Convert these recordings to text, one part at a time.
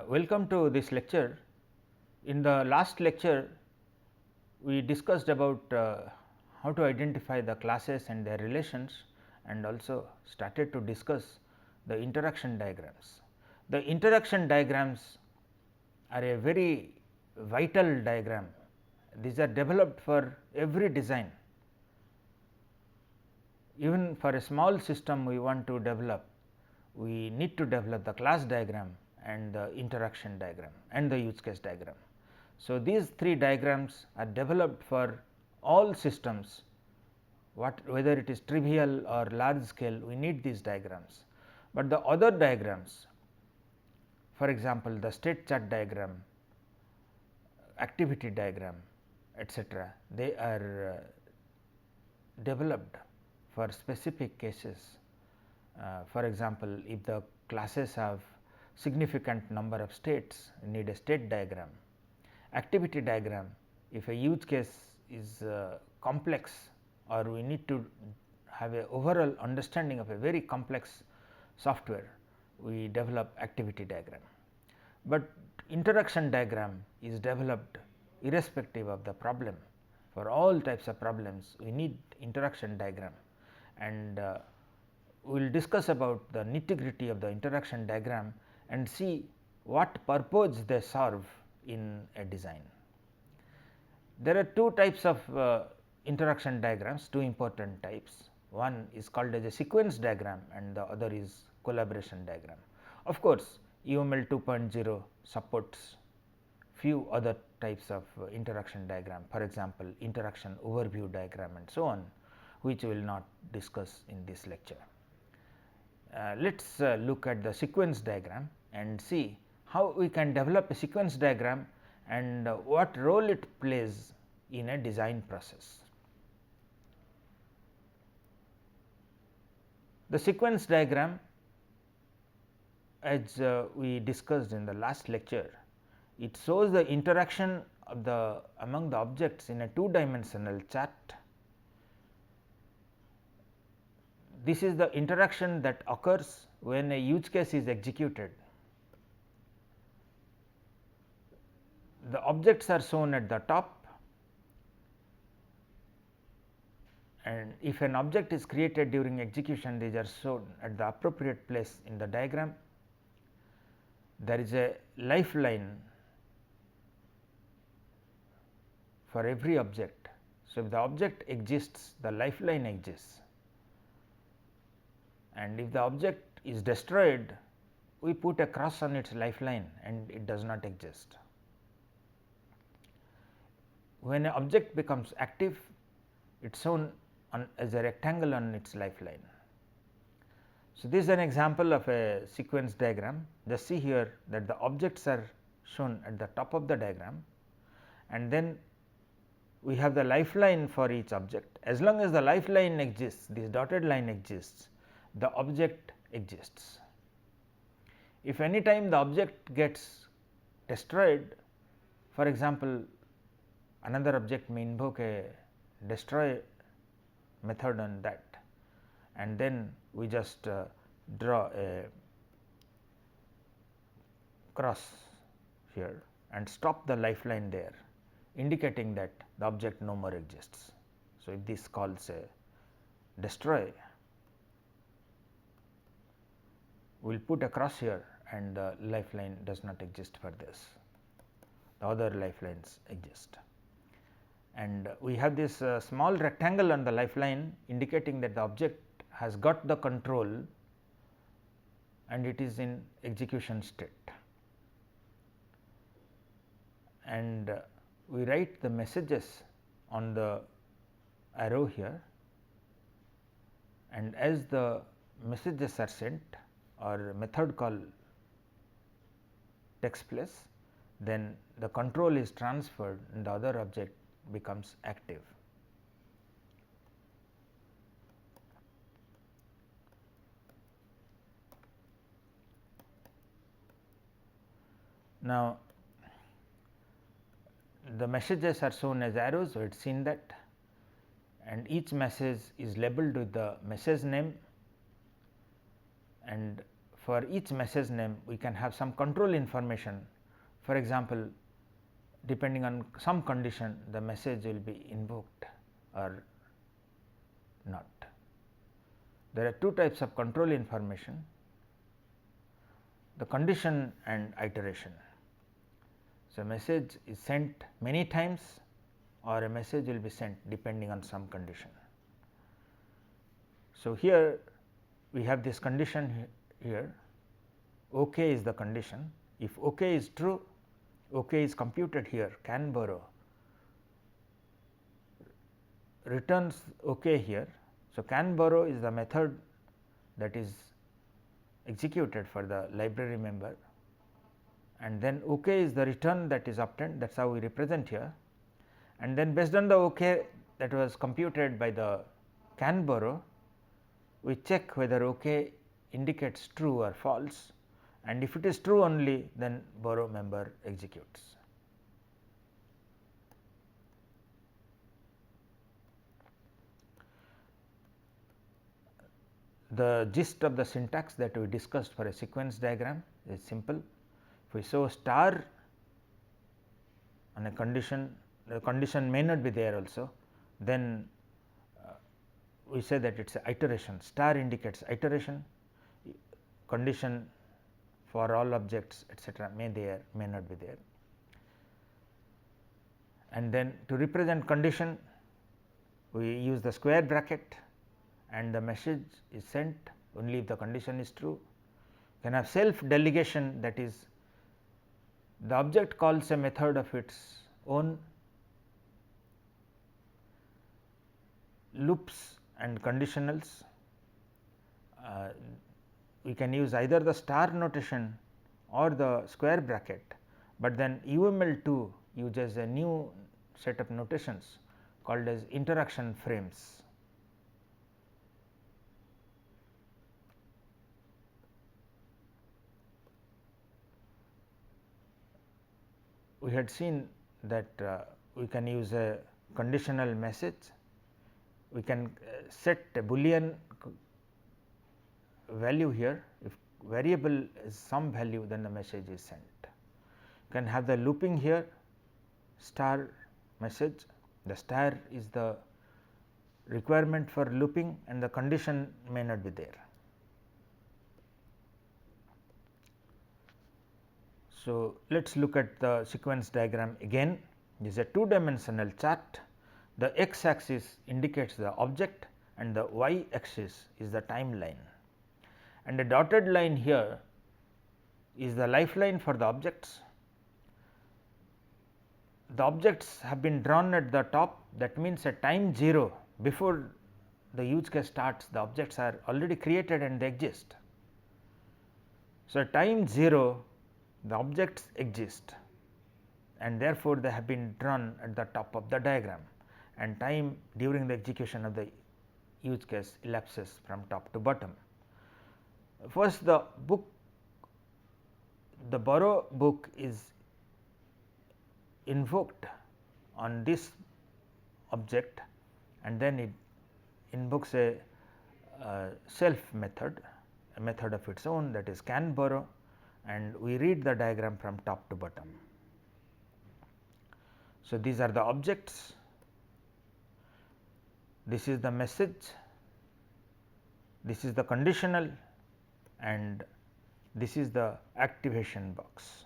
Welcome to this lecture. In the last lecture, we discussed about how to identify the classes and their relations, and also started to discuss the interaction diagrams. The interaction diagrams are a very vital diagram. These are developed for every design. Even for a small system we want to develop, we need to develop the class diagram and the interaction diagram and the use case diagram. So, these three diagrams are developed for all systems, whether it is trivial or large scale, we need these diagrams. But the other diagrams, for example, the state chart diagram, activity diagram, etc., they are developed for specific cases. For example, if the classes have significant number of states, you need a state diagram. Activity diagram, if a use case is complex or we need to have a overall understanding of a very complex software, we develop activity diagram. But interaction diagram is developed irrespective of the problem. For all types of problems, we need interaction diagram, and we will discuss about the nitty-gritty of the interaction diagram and see what purpose they serve in a design. There are two types of interaction diagrams, two important types. One is called as a sequence diagram and the other is collaboration diagram. Of course, UML 2.0 supports few other types of interaction diagram, for example, interaction overview diagram and so on, which we will not discuss in this lecture. Let us look at the sequence diagram and see how we can develop a sequence diagram and what role it plays in a design process. The sequence diagram, as we discussed in the last lecture, it shows the interaction of among the objects in a two-dimensional chart. This is the interaction that occurs when a use case is executed. The objects are shown at the top, and if an object is created during execution, these are shown at the appropriate place in the diagram. There is a lifeline for every object. So, if the object exists, the lifeline exists, and if the object is destroyed, we put a cross on its lifeline and it does not exist. When an object becomes active, it is shown as a rectangle on its lifeline. So, this is an example of a sequence diagram. Just see here that the objects are shown at the top of the diagram, and then we have the lifeline for each object. As long as the lifeline exists, this dotted line exists, the object exists. If any time the object gets destroyed, for example, another object may invoke a destroy method on that, and then we just draw a cross here and stop the lifeline there, indicating that the object no more exists. So, if this calls a destroy, we will put a cross here and the lifeline does not exist for this, the other lifelines exist. And we have this small rectangle on the lifeline indicating that the object has got the control and it is in execution state. And we write the messages on the arrow here, and as the messages are sent or method call takes place, then the control is transferred and the other object becomes active. Now, the messages are shown as arrows, so it is seen that, and each message is labeled with the message name, and for each message name we can have some control information. For example, depending on some condition the message will be invoked or not. There are two types of control information, the condition and iteration. So, a message is sent many times or a message will be sent depending on some condition. So, here we have this condition here, OK is the condition. If OK is true, OK is computed here, can borrow returns OK here. So, can borrow is the method that is executed for the library member, and then OK is the return that is obtained, that is how we represent here, and then based on the OK that was computed by the can borrow, we check whether OK indicates true or false, and if it is true only, then borrow member executes. The gist of the syntax that we discussed for a sequence diagram is simple. If we show star on a condition, the condition may not be there also, then we say that it is a iteration. Star indicates iteration, condition for all objects etcetera may there, may not be there. And then to represent condition, we use the square bracket and the message is sent only if the condition is true. You can have self-delegation, that is the object calls a method of its own. Loops and conditionals, we can use either the star notation or the square bracket, but then UML2 uses a new set of notations called as interaction frames. We had seen that we can use a conditional message, we can set a Boolean value here. If variable is some value, then the message is sent. You can have the looping here, star message, the star is the requirement for looping and the condition may not be there. So, let us look at the sequence diagram again. This is a two dimensional chart. The x axis indicates the object and the y axis is the timeline, and a dotted line here is the lifeline for the objects. The objects have been drawn at the top, that means at time 0 before the use case starts, the objects are already created and they exist. So, at time 0 the objects exist and therefore, they have been drawn at the top of the diagram, and time during the execution of the use case elapses from top to bottom. First, the book, the borrow book is invoked on this object and then it invokes a self method, a method of its own, that is can borrow, and we read the diagram from top to bottom. So, these are the objects, this is the message, this is the conditional, and this is the activation box.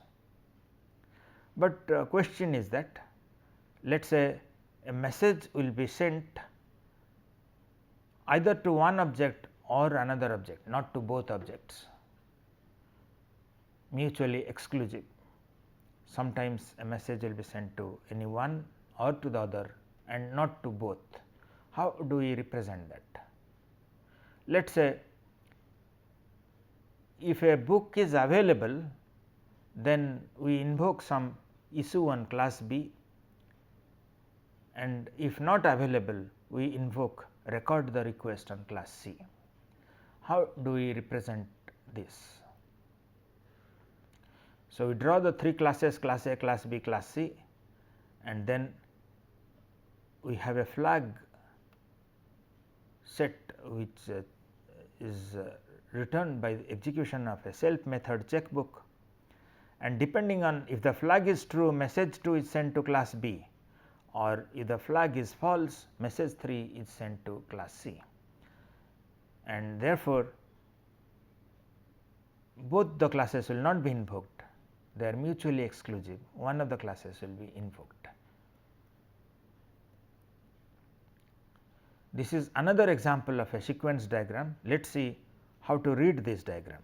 But question is that let us say a message will be sent either to one object or another object, not to both objects, mutually exclusive. Sometimes a message will be sent to any one or to the other and not to both. How do we represent that? Let us say if a book is available, then we invoke some issue on class B, and if not available, we invoke record the request on class C. How do we represent this? So, we draw the three classes, class A, class B, class C, and then we have a flag set which is returned by the execution of a self method checkbook, and depending on if the flag is true, message 2 is sent to class B, or if the flag is false, message 3 is sent to class C. And therefore, both the classes will not be invoked, they are mutually exclusive, one of the classes will be invoked. This is another example of a sequence diagram. Let us see how to read this diagram.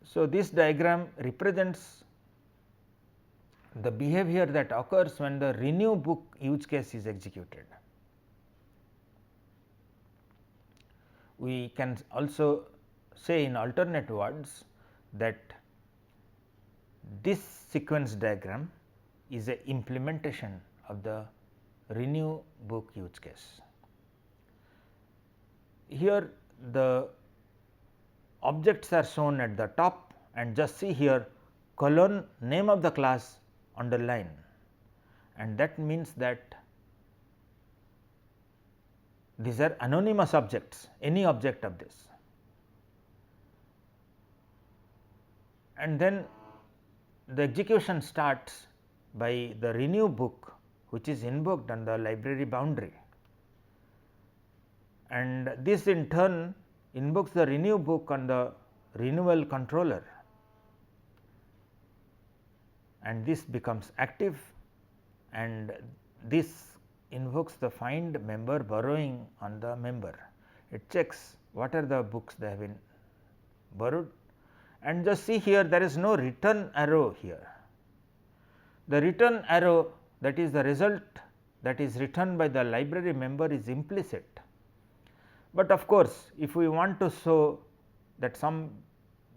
So, this diagram represents the behavior that occurs when the renew book use case is executed. We can also say in alternate words that this sequence diagram is a implementation of the renew book use case. Here the objects are shown at the top, and just see here colon name of the class underline, and that means that these are anonymous objects, any object of this. And then the execution starts by the renew book, which is invoked on the library boundary, and this in turn invokes the renew book on the renewal controller, and this becomes active, and this invokes the find member borrowing on the member. It checks what are the books they have been borrowed, and just see here there is no return arrow here. The return arrow, that is the result that is returned by the library member, is implicit. But of course, if we want to show that some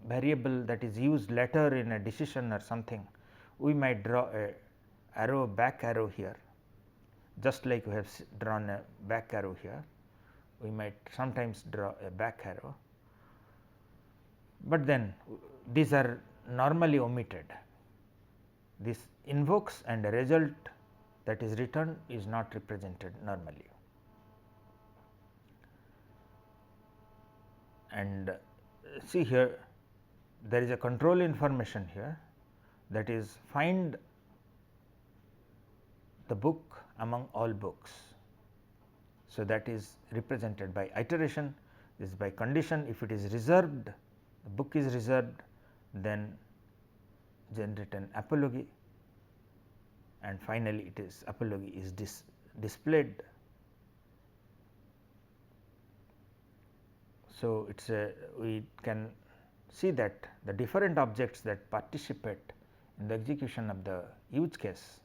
variable that is used later in a decision or something, we might draw a arrow, back arrow here, just like we have drawn a back arrow here. We might sometimes draw a back arrow, but then these are normally omitted. This invokes, and a result that is returned is not represented normally. And see here, there is a control information here, that is find the book among all books. So, that is represented by iteration, this is by condition. If it is reserved, the book is reserved, then generate an apology, and finally, it is apology is displayed. So, it is a, we can see that the different objects that participate in the execution of the use case,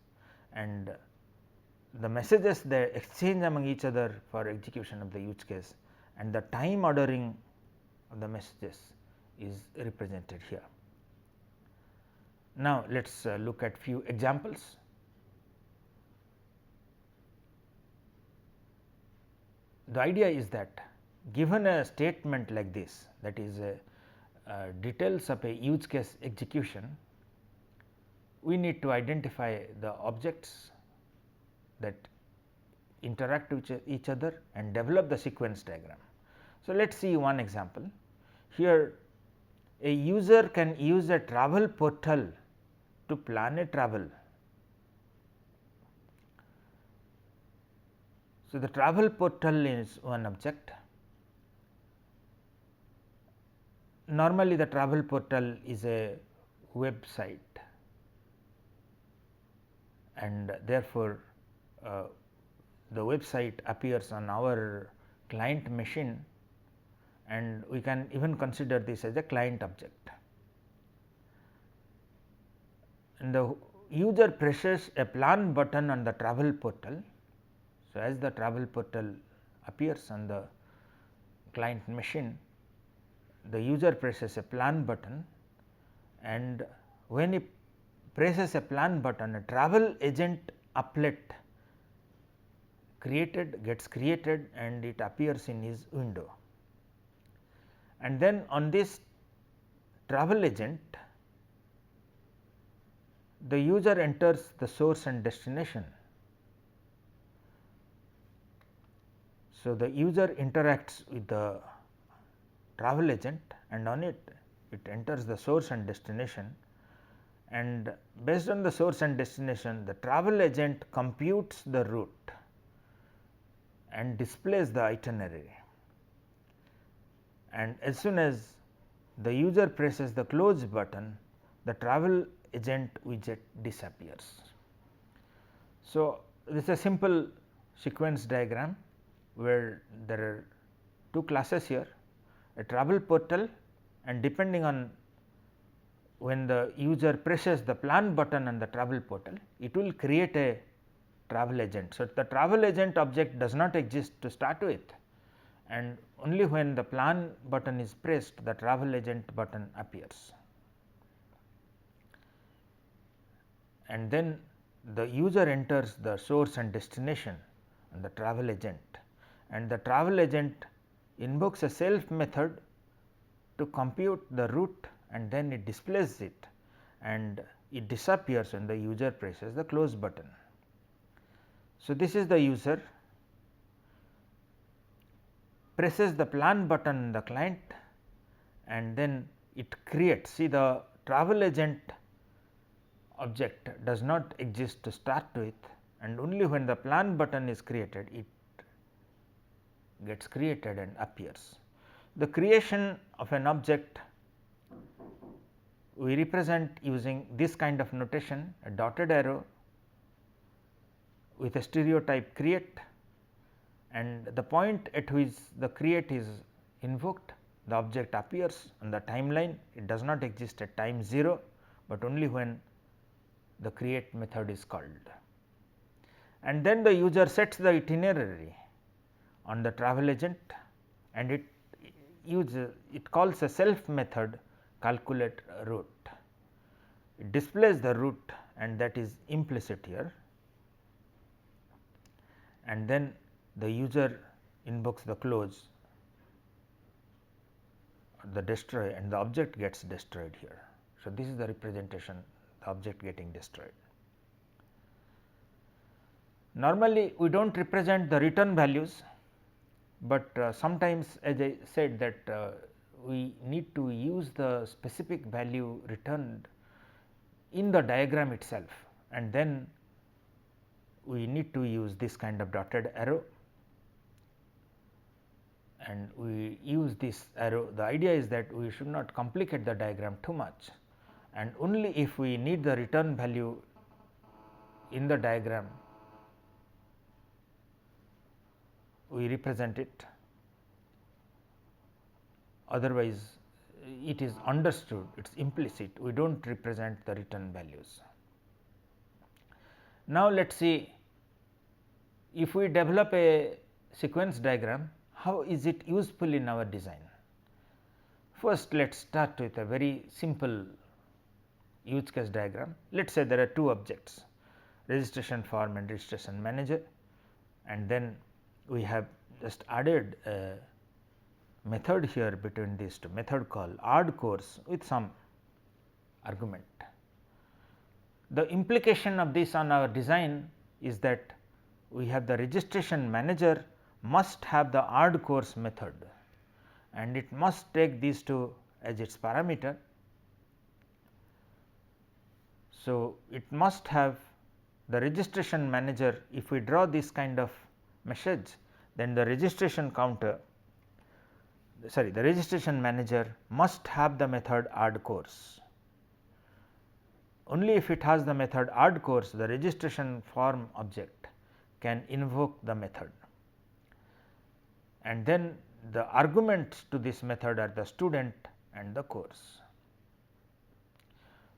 and the messages they exchange among each other for execution of the use case, and the time ordering of the messages is represented here. Now, let us look at few examples. The idea is that given a statement like this, that is details of a use case execution, we need to identify the objects that interact with each other and develop the sequence diagram. So, let us see one example. Here a user can use a travel portal to plan a travel. So, the travel portal is one object. Normally, the travel portal is a website, and therefore, the website appears on our client machine, and we can even consider this as a client object. And the user presses a plan button on the travel portal. So, as the travel portal appears on the client machine, the user presses a plan button, and when he presses a plan button, a travel agent applet gets created, and it appears in his window. And then on this travel agent, the user enters the source and destination. So, the user interacts with the travel agent and on it enters the source and destination, and based on the source and destination the travel agent computes the route and displays the itinerary, and as soon as the user presses the close button, the travel agent widget disappears. So, this is a simple sequence diagram where there are two classes here, a travel portal, and depending on when the user presses the plan button on the travel portal, it will create a travel agent. So, the travel agent object does not exist to start with, and only when the plan button is pressed the travel agent button appears, and then the user enters the source and destination and the travel agent, and the travel agent invokes a self method to compute the route, and then it displays it and it disappears when the user presses the close button. So, this is the user presses the plan button in the client, and then it creates, see the travel agent object does not exist to start with, and only when the plan button is created it gets created and appears. The creation of an object we represent using this kind of notation, a dotted arrow with a stereotype create, and the point at which the create is invoked, the object appears on the timeline. It does not exist at time 0, but only when the create method is called. And then the user sets the itinerary on the travel agent, and it calls a self method calculate route. It displays the route, and that is implicit here, and then the user invokes the close or the destroy, and the object gets destroyed here. So, this is the representation, the object getting destroyed. Normally, we do not represent the return values, but sometimes as I said that we need to use the specific value returned in the diagram itself, and then we need to use this kind of dotted arrow, and we use this arrow. The idea is that we should not complicate the diagram too much, and only if we need the return value in the diagram we represent it, otherwise it is understood, it is implicit, we do not represent the return values. Now, let us see if we develop a sequence diagram, how is it useful in our design. First, let us start with a very simple use case diagram. Let us say there are two objects, registration form and registration manager, and then we have just added a method here between these two, method called add course with some argument. The implication of this on our design is that we have the registration manager must have the add course method, and it must take these two as its parameter. So, it must have the registration manager. If we draw this kind of message, then the registration counter, sorry, the registration manager must have the method add course. Only if it has the method add course, the registration form object can invoke the method, and then the arguments to this method are the student and the course.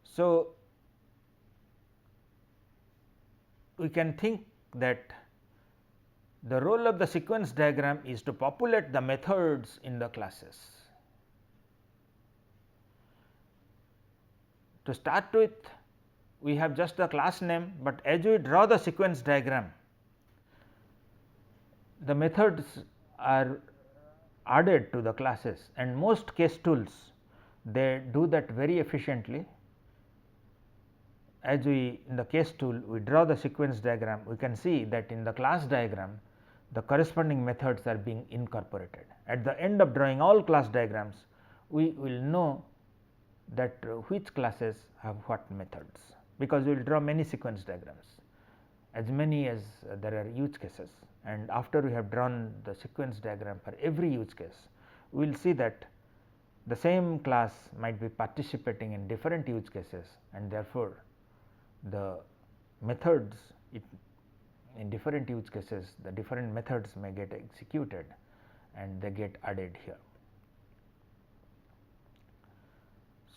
So, we can think that the role of the sequence diagram is to populate the methods in the classes. To start with, we have just the class name, but as we draw the sequence diagram, the methods are added to the classes, and most case tools they do that very efficiently. As we in the case tool we draw the sequence diagram, we can see that in the class diagram the corresponding methods are being incorporated. At the end of drawing all class diagrams, we will know that which classes have what methods, because we will draw many sequence diagrams, as many as there are use cases, and after we have drawn the sequence diagram for every use case, we will see that the same class might be participating in different use cases, and therefore, the methods in different use cases, the different methods may get executed and they get added here.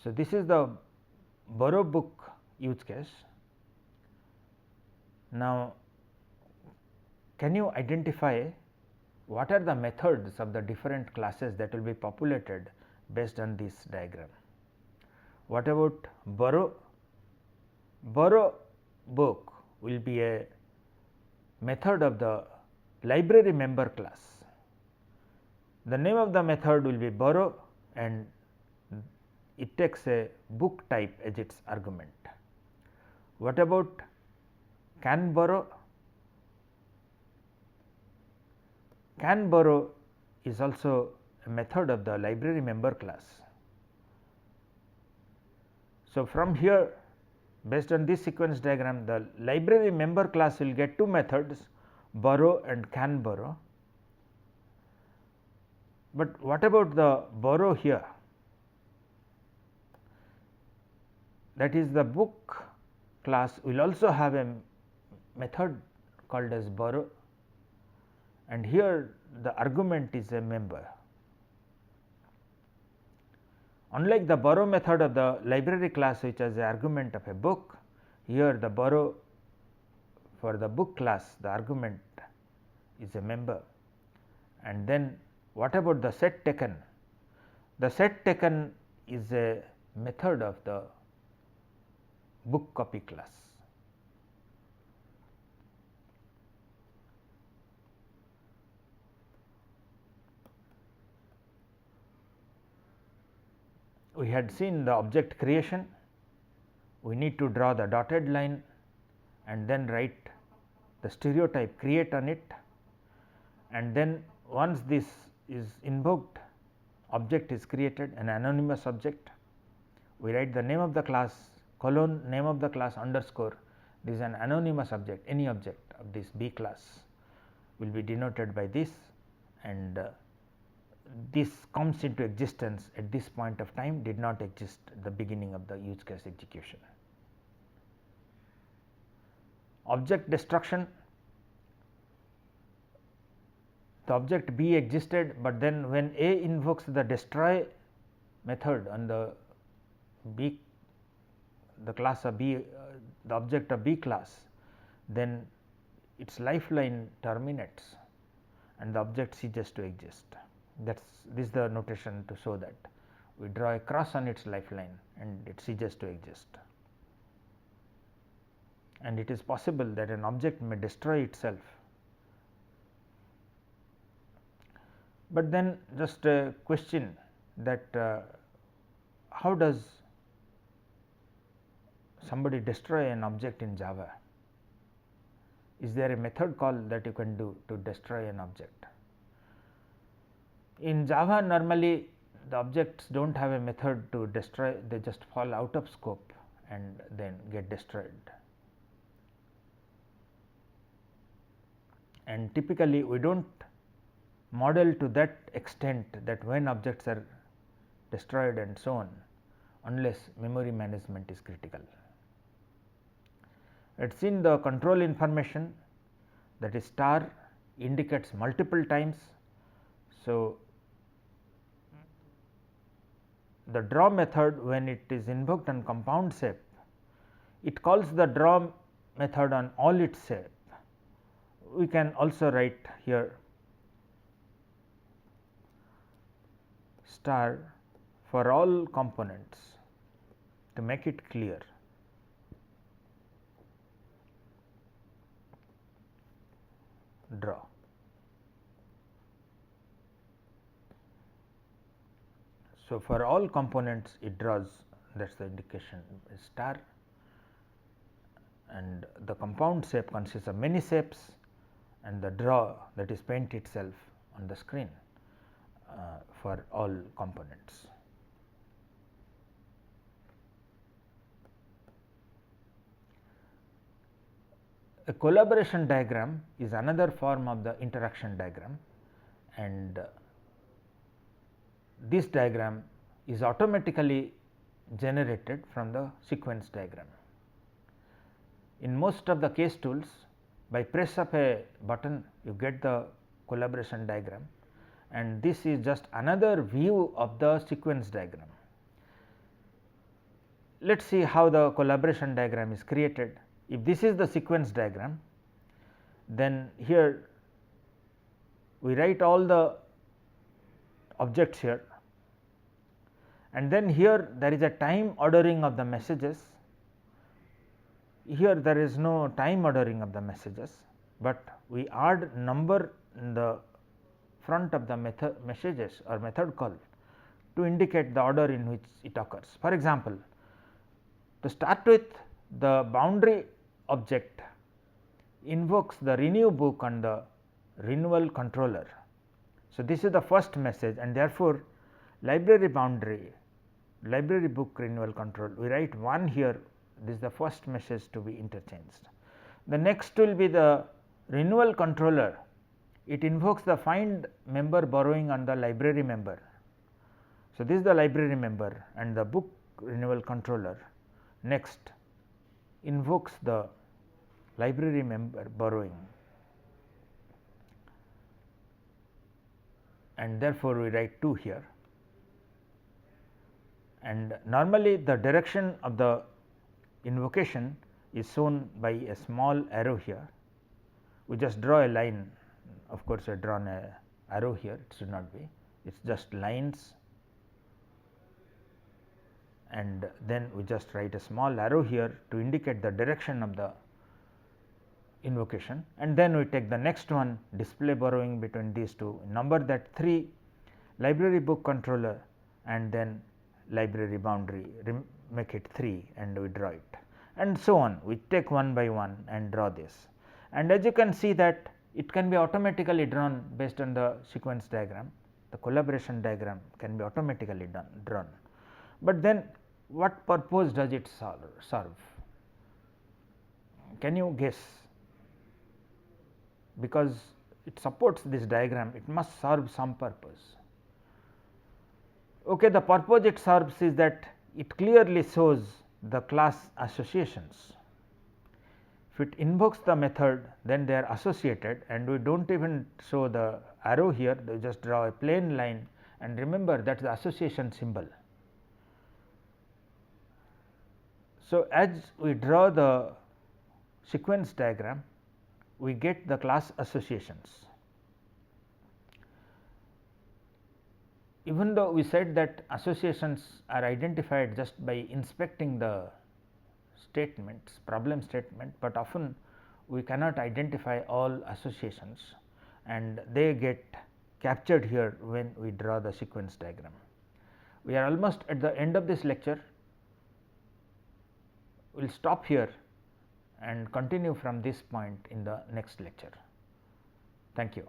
So, this is the borrow book use case. Now, can you identify what are the methods of the different classes that will be populated based on this diagram? What about borrow? Borrow book will be a method of the library member class. The name of the method will be borrow, and it takes a book type as its argument. What about can borrow? Can borrow is also a method of the library member class. So, from here, based on this sequence diagram, the library member class will get two methods, borrow and can borrow. But what about the borrow here? That is, the book class will also have a method called as borrow, and here the argument is a member. Unlike the borrow method of the library class, which has the argument of a book, here the borrow for the book class, the argument is a member. And then what about the set taken? The set taken is a method of the book copy class. We had seen the object creation. We need to draw the dotted line and then write the stereotype create on it, and then once this is invoked, object is created, an anonymous object. We write the name of the class colon name of the class underscore. This is an anonymous object, any object of this B class will be denoted by this, and this comes into existence at this point of time, did not exist at the beginning of the use case execution. Object destruction, the object B existed, but then when A invokes the destroy method on the B, the class of B, the object of B class, then its lifeline terminates and the object ceases to exist. This is the notation to show that we draw a cross on its lifeline and it ceases to exist. And it is possible that an object may destroy itself. But then just a question that how does somebody destroy an object in Java? Is there a method call that you can do to destroy an object? In Java, normally the objects do not have a method to destroy, they just fall out of scope and then get destroyed. And typically we do not model to that extent that when objects are destroyed and so on, unless memory management is critical. Let us see in the control information, that is star indicates multiple times. So, the draw method, when it is invoked on compound shape, it calls the draw method on all its shape. We can also write here star for all components to make it clear. Draw. So, for all components it draws, that is the indication star, and the compound shape consists of many shapes, and the draw, that is paint itself on the screen for all components. A collaboration diagram is another form of the interaction diagram, and this diagram is automatically generated from the sequence diagram. In most of the case tools, by press of a button you get the collaboration diagram, and this is just another view of the sequence diagram. Let us see how the collaboration diagram is created. If this is the sequence diagram, then here we write all the objects here, and then here there is a time ordering of the messages. Here there is no time ordering of the messages, but we add number in the front of the messages or method call to indicate the order in which it occurs. For example, to start with, the boundary object invokes the renew book on the renewal controller. So, this is the first message, and therefore, library boundary, library book renewal control, we write 1 here, this is the first message to be interchanged. The next will be the renewal controller, it invokes the find member borrowing on the library member. So, this is the library member, and the book renewal controller next invokes the library member borrowing, and therefore, we write 2 here, and normally the direction of the invocation is shown by a small arrow here. We just draw a line, of course, I drawn a arrow here, it should not be, it is just lines, and then we just write a small arrow here to indicate the direction of the invocation, and then we take the next one, display borrowing between these two, number that 3, library book controller, and then library boundary, make it 3, and we draw it, and so on. We take one by one and draw this, and as you can see that it can be automatically drawn based on the sequence diagram. The collaboration diagram can be automatically drawn, but then what purpose does it serve? Can you guess? Because it supports this diagram, it must serve some purpose. Okay, the purpose it serves is that it clearly shows the class associations. If it invokes the method, then they are associated, and we do not even show the arrow here, we just draw a plain line, and remember that is the association symbol. So, as we draw the sequence diagram, we get the class associations. Even though we said that associations are identified just by inspecting the statements, problem statement, but often we cannot identify all associations, and they get captured here when we draw the sequence diagram. We are almost at the end of this lecture. We will stop here and continue from this point in the next lecture. Thank you.